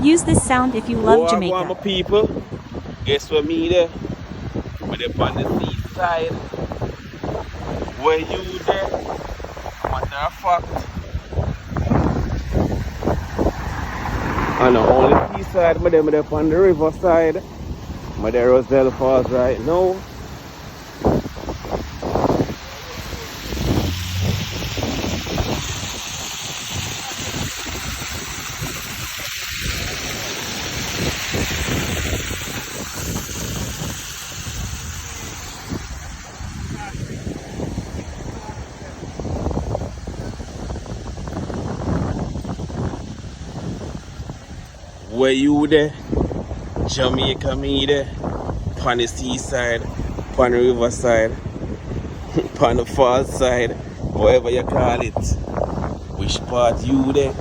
Use this sound if you Oh, love I want my Jamaica. people. Guess what me there? Me there on the seaside. Where you there? Matter of fact. On the only seaside, me there on the riverside. Me there Roselle Falls right now. Where you there? Jamaica me there. On the seaside, on the riverside, on the falls side, whatever you call it. Which part you there?